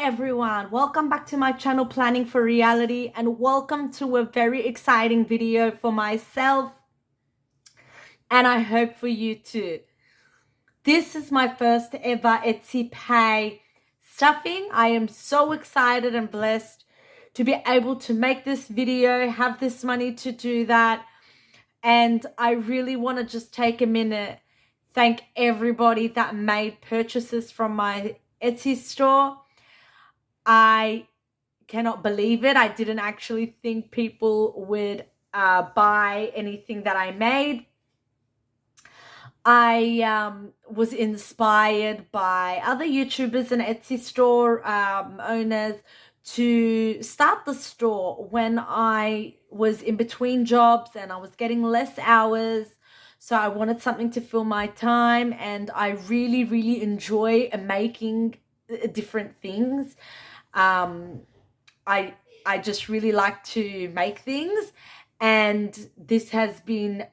everyone, welcome back to my channel Planning for Reality, and welcome to a very exciting video for myself, and I hope for you too. This is my first ever Etsy Pay stuffing. I am so excited and blessed to be able to make this video, have this money to do that, and I really want to just take a minute, thank everybody that made purchases from my Etsy store. I cannot believe it. I didn't actually think people would buy anything that I made. I was inspired by other YouTubers and Etsy store owners to start the store when I was in between jobs and I was getting less hours. So I wanted something to fill my time, and I really, really enjoy making different things. Um, I just really like to make things, and this has been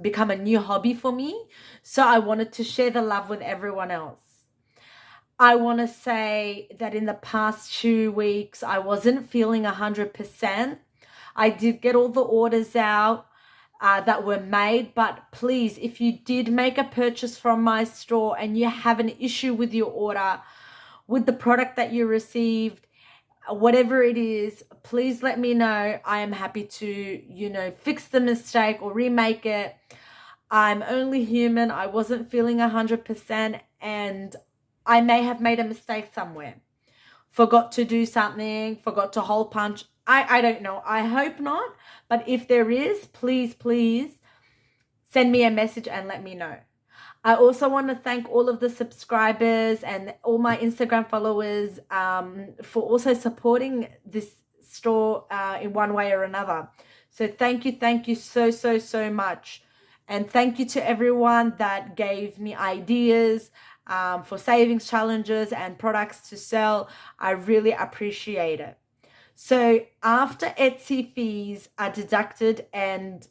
become a new hobby for me. So I wanted to share the love with everyone else. I want to say that in the past 2 weeks, I wasn't feeling 100%. I did get all the orders out that were made, but please, if you did make a purchase from my store and you have an issue with your order, with the product that you received, whatever it is, please let me know. I am happy to, fix the mistake or remake it. I'm only human. I wasn't feeling 100%, and I may have made a mistake somewhere. Forgot to do something, forgot to hole punch. I don't know. I hope not. But if there is, please send me a message and let me know. I also want to thank all of the subscribers and all my Instagram followers for also supporting this store in one way or another. So thank you so much. And thank you to everyone that gave me ideas for savings challenges and products to sell. I really appreciate it. So after Etsy fees are deducted and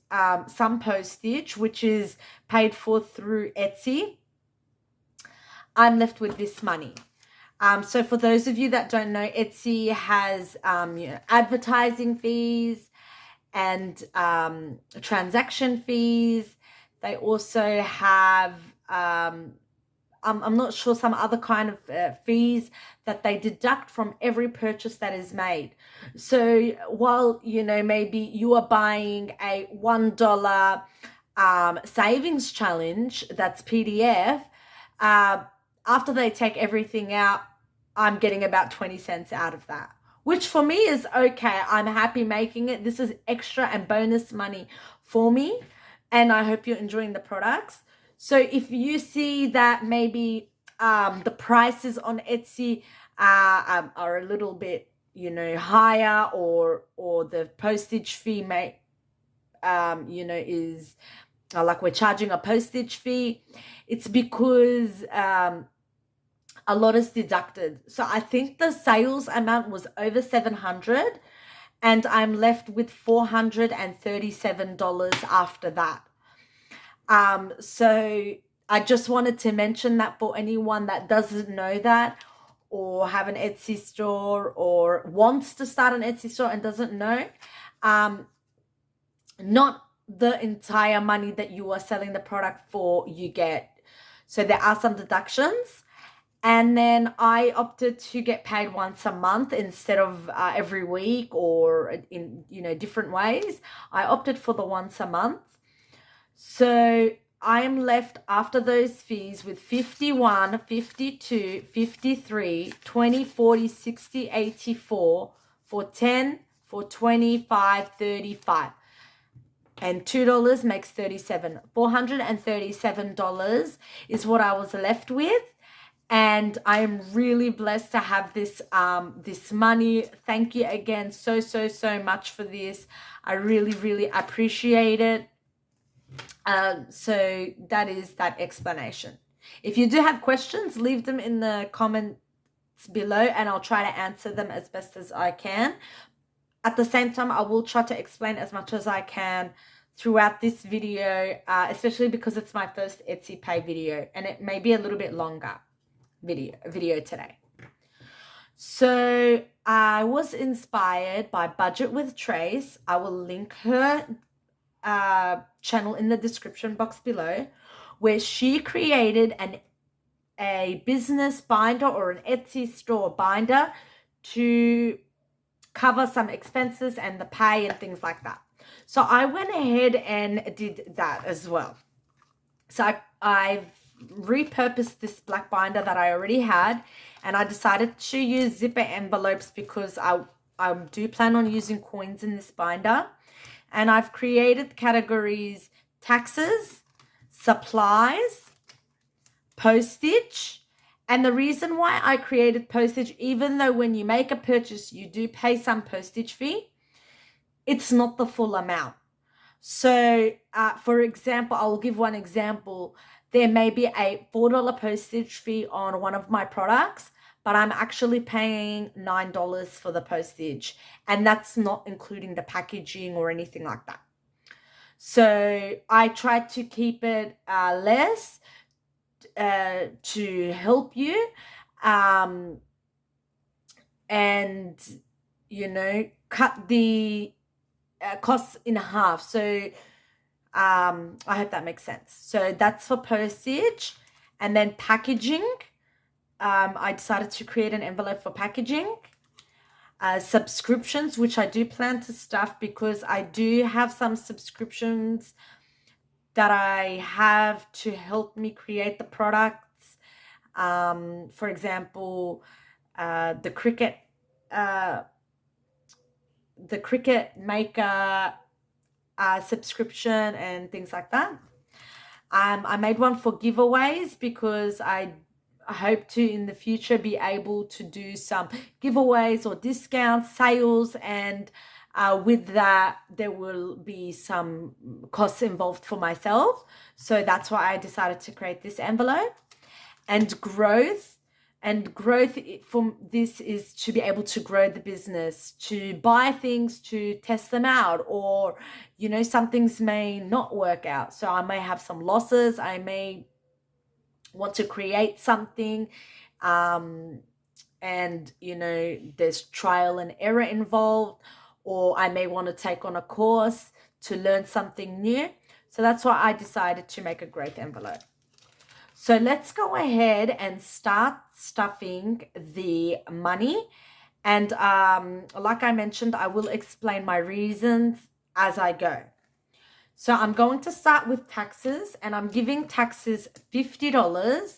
some postage, which is paid for through Etsy, I'm left with this money. So for those of you that don't know, Etsy has advertising fees and transaction fees. They also have I'm not sure, some other kind of fees that they deduct from every purchase that is made. So while, maybe you are buying a $1 savings challenge that's PDF, after they take everything out, I'm getting about 20 cents out of that, which for me is okay. I'm happy making it. This is extra and bonus money for me, and I hope you're enjoying the products. So if you see that maybe the prices on Etsy are a little bit, higher, or the postage fee may, is like we're charging a postage fee, it's because a lot is deducted. So I think the sales amount was over 700, and I'm left with $437 after that. So I just wanted to mention that for anyone that doesn't know that, or have an Etsy store, or wants to start an Etsy store and doesn't know, not the entire money that you are selling the product for you get. So there are some deductions, and then I opted to get paid once a month instead of every week, or in different ways. I opted for the once a month. So I am left after those fees with 51, 52, 53, 20, 40, 60, 84, for 10, for 25, 35. And $2 makes 37. $437 is what I was left with. And I am really blessed to have this this money. Thank you again so much for this. I really appreciate it. So that is that explanation. If you do have questions, leave them in the comments below, and I'll try to answer them as best as I can. At the same time, I will try to explain as much as I can throughout this video, especially because it's my first Etsy Pay video, and it may be a little bit longer video today. So I was inspired by Budget with Trace. I will link her channel in the description box below, where she created a business binder or an Etsy store binder to cover some expenses and the pay and things like that. So I went ahead and did that as well. So I've repurposed this black binder that I already had, and I decided to use zipper envelopes because I do plan on using coins in this binder. And I've created categories: taxes, supplies, postage. And the reason why I created postage, even though when you make a purchase, you do pay some postage fee, it's not the full amount. So, for example, I'll give one example. There may be a $4 postage fee on one of my products, but I'm actually paying $9 for the postage. And that's not including the packaging or anything like that. So I tried to keep it less to help you, and cut the costs in half. So I hope that makes sense. So that's for postage. And then packaging, I decided to create an envelope for packaging. Subscriptions, which I do plan to stuff because I do have some subscriptions that I have to help me create the products. For example, the Cricut maker subscription and things like that. I made one for giveaways because I hope to in the future be able to do some giveaways or discounts, sales, and with that there will be some costs involved for myself. So that's why I decided to create this envelope. And growth from this is to be able to grow the business, to buy things, to test them out, or some things may not work out. So I may have some losses. I may want to create something, and there's trial and error involved, or I may want to take on a course to learn something new. So that's why I decided to make a growth envelope. So let's go ahead and start stuffing the money. And like I mentioned, I will explain my reasons as I go. So I'm going to start with taxes, and I'm giving taxes $50.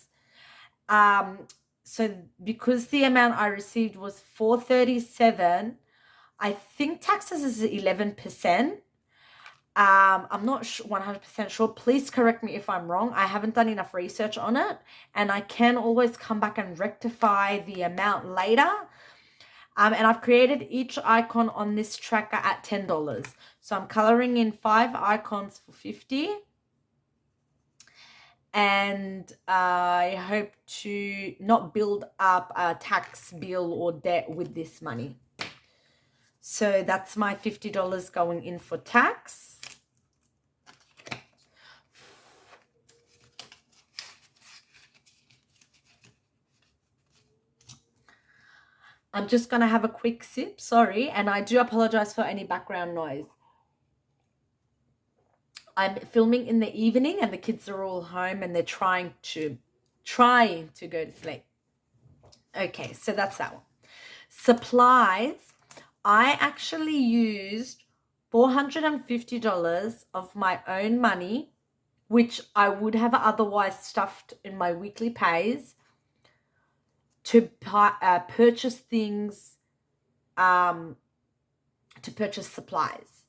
So because the amount I received was $437, I think taxes is 11%. I'm not 100% sure. Please correct me if I'm wrong. I haven't done enough research on it, and I can always come back and rectify the amount later. And I've created each icon on this tracker at $10. So I'm coloring in 5 icons for $50. And I hope to not build up a tax bill or debt with this money. So that's my $50 going in for tax. I'm just going to have a quick sip, sorry, and I do apologize for any background noise. I'm filming in the evening and the kids are all home and they're trying to go to sleep. Okay, so that's that one. Supplies, I actually used $450 of my own money, which I would have otherwise stuffed in my weekly pays, to purchase things, to purchase supplies.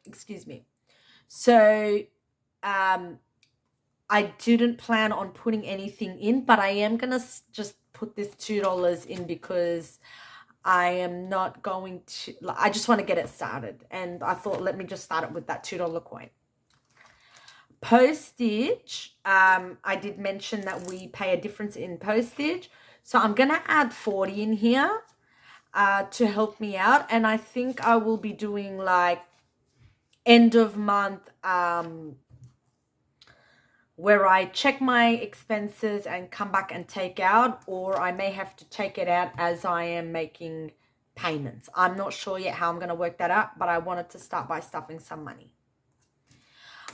Excuse me. So I didn't plan on putting anything in, but I am going to just put this $2 in because I am not going to, I just want to get it started. And I thought, let me just start it with that $2 coin. Postage, I did mention that we pay a difference in postage. So I'm going to add 40 in here to help me out. And I think I will be doing like end of month, where I check my expenses and come back and take out, or I may have to take it out as I am making payments. I'm not sure yet how I'm going to work that out, but I wanted to start by stuffing some money.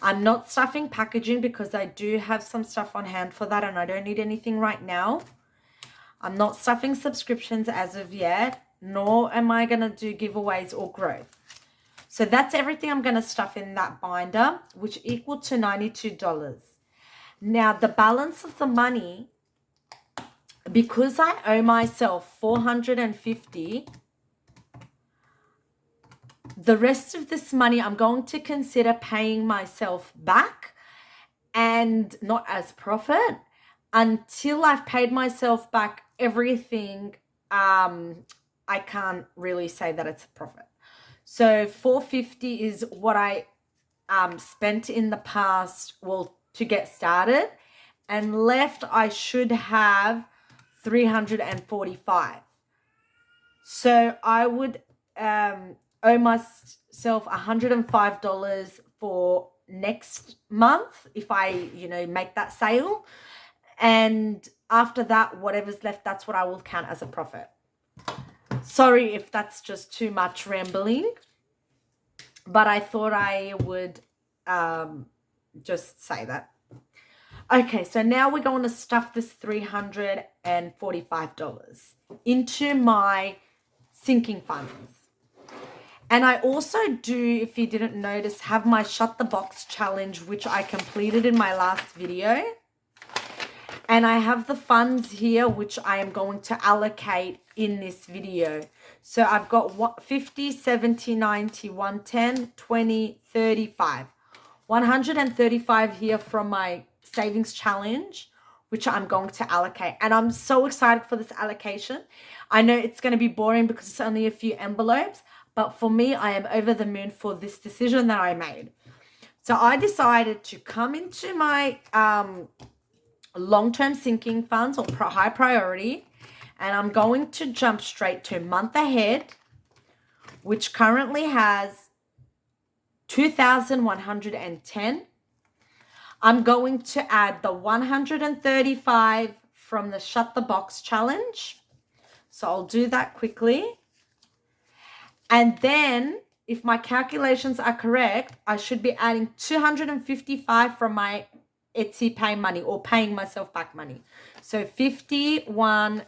I'm not stuffing packaging because I do have some stuff on hand for that and I don't need anything right now. I'm not stuffing subscriptions as of yet, nor am I going to do giveaways or growth. So that's everything I'm going to stuff in that binder, which equal to $92. Now, the balance of the money, because I owe myself $450, the rest of this money I'm going to consider paying myself back and not as profit until I've paid myself back everything. I can't really say that it's a profit. So $450 is what I spent in the past, well, to get started, and left I should have $345. So I would owe myself $105 for next month if I, make that sale. And after that, whatever's left, that's what I will count as a profit. Sorry if that's just too much rambling, but I thought I would just say that. Okay, so now we're going to stuff this $345 into my sinking funds. And I also do, if you didn't notice, have my Shut the Box challenge, which I completed in my last video. And I have the funds here, which I am going to allocate in this video. So I've got 50, 70, 90, 110, 20, 35. 135 here from my savings challenge, which I'm going to allocate. And I'm so excited for this allocation. I know it's going to be boring because it's only a few envelopes, but for me, I am over the moon for this decision that I made. So I decided to come into my long-term sinking funds or high priority, and I'm going to jump straight to month ahead, which currently has 2,110. I'm going to add the 135 from the Shut the Box challenge. So I'll do that quickly. And then if my calculations are correct, I should be adding 255 from my Etsy pay money or paying myself back money. So 51,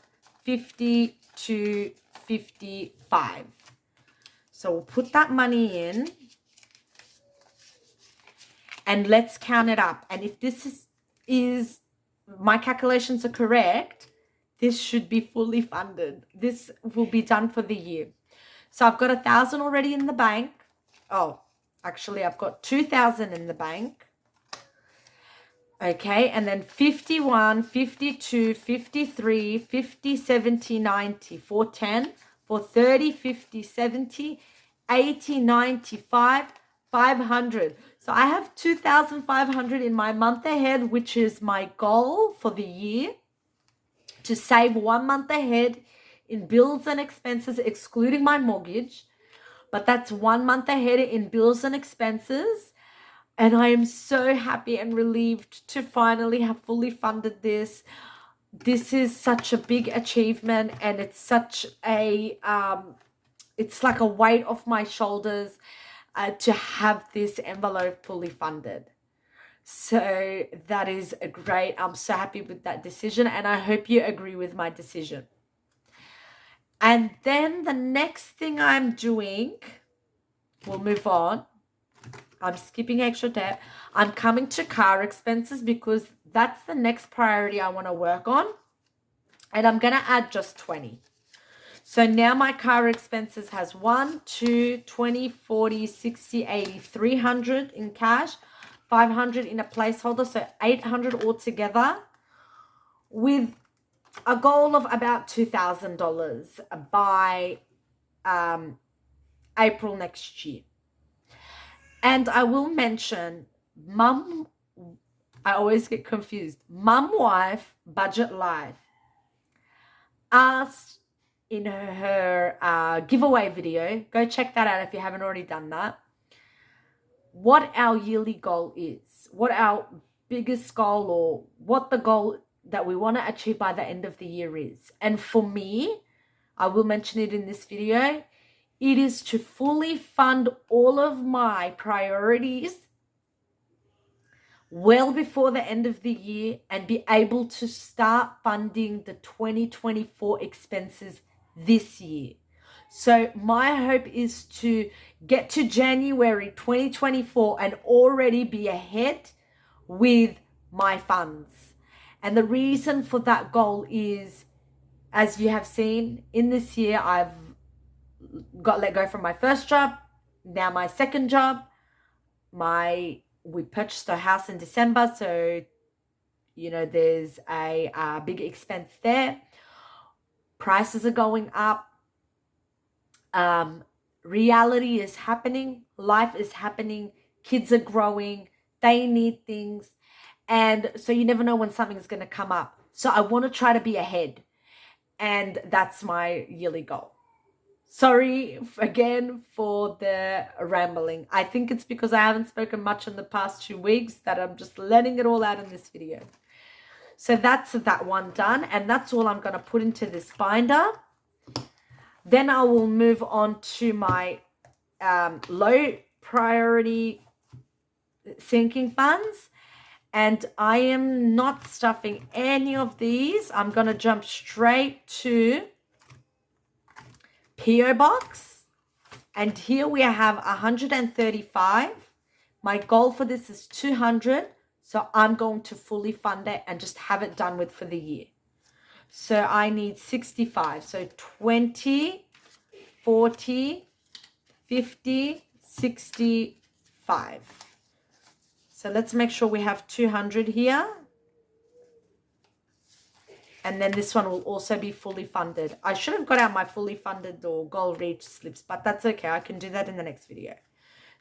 52, 55. So we'll put that money in and let's count it up. And if this is my calculations are correct, this should be fully funded. This will be done for the year. So I've got 1,000 already in the bank. Oh, actually I've got 2,000 in the bank. Okay, and then 51, 52, 53, 50, 70, 90, 410, 430, 50, 70, 80, 95, 500. So I have 2,500 in my month ahead, which is my goal for the year, to save 1 month ahead in bills and expenses, excluding my mortgage. But that's 1 month ahead in bills and expenses. And I am so happy and relieved to finally have fully funded this. This is such a big achievement, and it's such a, it's like a weight off my shoulders to have this envelope fully funded. So that is great. I'm so happy with that decision, and I hope you agree with my decision. And then the next thing I'm doing, we'll move on. I'm skipping extra debt. I'm coming to car expenses because that's the next priority I want to work on. And I'm going to add just 20. So now my car expenses has 1, 2, 20, 40, 60, 80, 300 in cash, 500 in a placeholder. So 800 altogether, with a goal of about $2,000 by April next year. And I will mention, I always get confused. Mum Wife Budget Life asked in her giveaway video, go check that out if you haven't already done that, what our yearly goal is, what our biggest goal, or what the goal that we want to achieve by the end of the year is. And for me, I will mention it in this video, it is to fully fund all of my priorities well before the end of the year and be able to start funding the 2024 expenses this year. So my hope is to get to January 2024 and already be ahead with my funds. And the reason for that goal is, as you have seen, in this year, I've got let go from my first job, now my second job. We purchased a house in December, so there's a big expense there. Prices are going up. Reality is happening. Life is happening. Kids are growing. They need things. And so you never know when something's going to come up. So I want to try to be ahead. And that's my yearly goal. Sorry again for the rambling. I think it's because I haven't spoken much in the past 2 weeks that I'm just letting it all out in this video. So that's that one done. And that's all I'm going to put into this binder. Then I will move on to my low priority sinking funds. And I am not stuffing any of these. I'm going to jump straight to P.O. Box. And here we have 135. My goal for this is 200. So I'm going to fully fund it and just have it done with for the year. So I need 65. So 20, 40, 50, 65. So let's make sure we have 200 here. And then this one will also be fully funded. I should have got out my fully funded or goal reach slips, but that's okay. I can do that in the next video.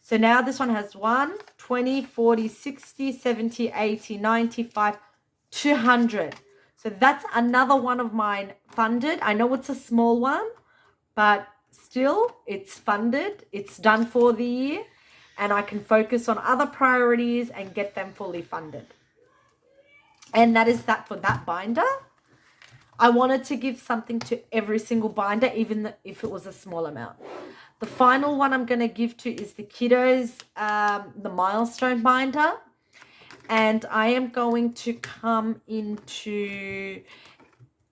So now this one has 1, 20, 40, 60, 70, 80, 95, 200. So that's another one of mine funded. I know it's a small one, but still it's funded. It's done for the year. And I can focus on other priorities and get them fully funded. And that is that for that binder. I wanted to give something to every single binder, even if it was a small amount. The final one I'm going to give to is the kiddos, the milestone binder. And I am going to come into,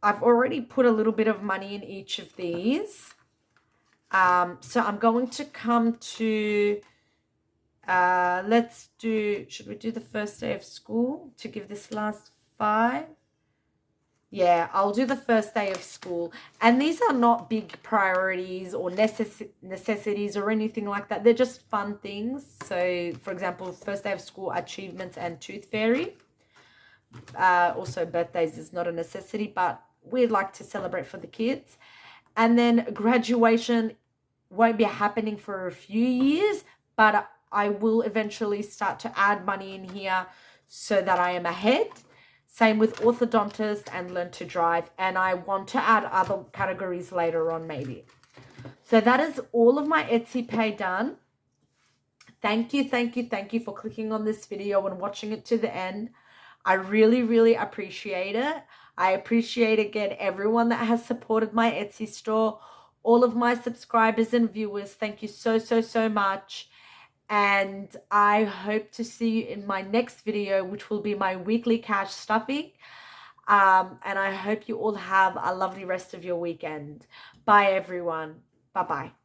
I've already put a little bit of money in each of these. So I'm going to come to, should we do the first day of school to give this last 5? Yeah, I'll do the first day of school. And these are not big priorities or necessities or anything like that. They're just fun things. So, for example, first day of school, achievements and tooth fairy. Also, birthdays is not a necessity, but we'd like to celebrate for the kids. And then graduation won't be happening for a few years, but I will eventually start to add money in here so that I am ahead. Same with orthodontist and learn to drive. And I want to add other categories later on maybe. So that is all of my Etsy pay done. Thank you for clicking on this video and watching it to the end. I really appreciate it. I appreciate again everyone that has supported my Etsy store. All of my subscribers and viewers. Thank you so much. And I hope to see you in my next video, which will be my weekly cash stuffing. And I hope you all have a lovely rest of your weekend. Bye, everyone. Bye-bye.